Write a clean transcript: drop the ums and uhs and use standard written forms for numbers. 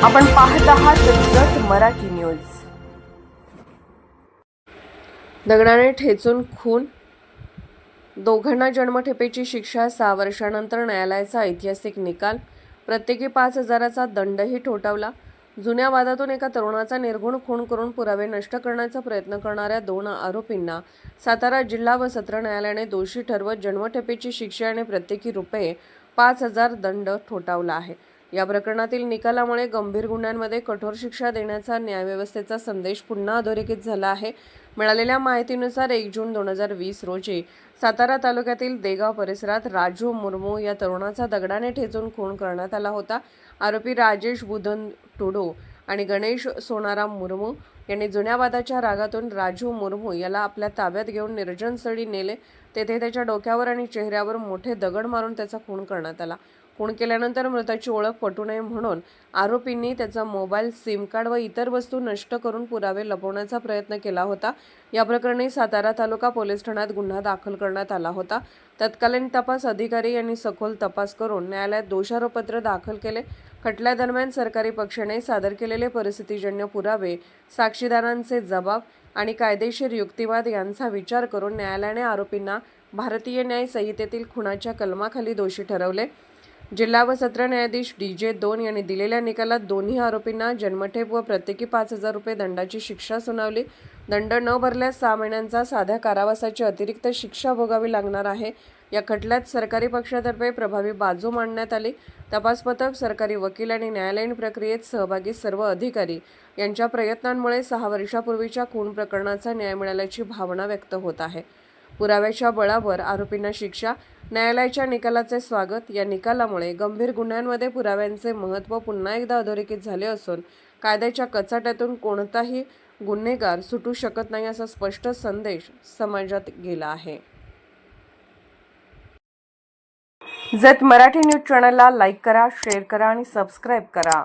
आपण पाहत आहात जत मराठी न्यूज। दगडाने ठेचून खून, दोघांना जन्मठेपेची शिक्षा, 6 वर्षांनंतर न्यायालयाचा ऐतिहासिक निकाल, प्रत्येकी 5,000चा दंडही ठोठावला। जुन्या वादातून एका तरुणाचा निर्घुण खून करून पुरावे नष्ट करण्याचा प्रयत्न करणाऱ्या 2 आरोपींना सातारा जिल्हा व सत्र न्यायालयाने दोषी ठरवत जन्मठेपेची शिक्षा आणि प्रत्येकी ₹5,000 दंड ठोठावला आहे। या प्रकरणातील निकालामुळे गंभीर गुन्ह्यांमध्ये कठोर शिक्षा देण्याचा न्यायव्यवस्थेचा संदेश पुन्हा अधोरेखित झाला आहे। मिळालेल्या माहितीनुसार 1 जून 2020 रोजी सातारा तालुक्यातील देगाव परिसरात राजू मुर्मू या तरुणाचा दगडाने ठेचून खून करण्यात आला होता। आरोपी राजेश बुधन टुडू आणि गणेश सोनाराम मुर्मू यांनी जुन्या वादाच्या रागातून राजू मुर्मू याला आपल्या ताब्यात घेऊन निर्जन स्थळी नेले। तेथे त्याच्या डोक्यावर आणि चेहऱ्यावर मोठे दगड मारून त्याचा खून करण्यात आला। खून केल्यानंतर मृताची ओळख पटू नये म्हणून आरोपींनी त्याचा मोबाईल, सिम कार्ड व इतर वस्तू नष्ट करून पुरावे लपवण्याचा प्रयत्न केला होता। या प्रकरणी सातारा तालुका पोलीस ठाण्यात गुन्हा दाखल करण्यात आला होता। तत्कालीन तपास अधिकारी यांनी सखोल तपास करून न्यायालयात दोषारोपपत्र दाखल केले। खटल्यादरम्यान सरकारी पक्षाने सादर केलेले परिस्थितीजन्य पुरावे, साक्षीदारांचे जबाब आणि कायदेशीर युक्तिवाद यांचा विचार करून न्यायालयाने आरोपींना भारतीय न्याय संहितेतील खुनाच्या कलमाखाली दोषी ठरवले। जिल्हा व सत्र न्यायाधीश DJ2 यांनी दिलेल्या निकालात दोन्ही आरोपींना जन्मठेप व प्रत्येकी ₹5,000 दंडाची शिक्षा सुनावली। दंड न भरल्यास 6 महिन्यांचा साध्या कारावासाची अतिरिक्त शिक्षा भोगावी लागणार आहे। या खटल्यात सरकारी पक्षातर्फे प्रभावी बाजू मांडण्यात आली। तपास पथक, सरकारी वकील आणि न्यायालयीन प्रक्रियेत सहभागी सर्व अधिकारी यांच्या प्रयत्नांमुळे 6 वर्षापूर्वीच्या खून प्रकरणाचा न्याय मिळाल्याची भावना व्यक्त होत आहे। पुराव्याच्या बळावर आरोपींना शिक्षा, न्यायालयाच्या निकालाचे स्वागत। या निकालामुळे गंभीर गुन्ह्यांमध्ये पुराव्यांचे महत्त्व पुन्हा एकदा अधोरेखित झाले असून कायद्याच्या कचाट्यातून कोणताही गुन्हेगार सुटू शकत नाही असा स्पष्ट संदेश समाजात गेला आहे। जत मराठी न्यूज चॅनलला लाईक करा, शेअर करा आणि सबस्क्राईब करा।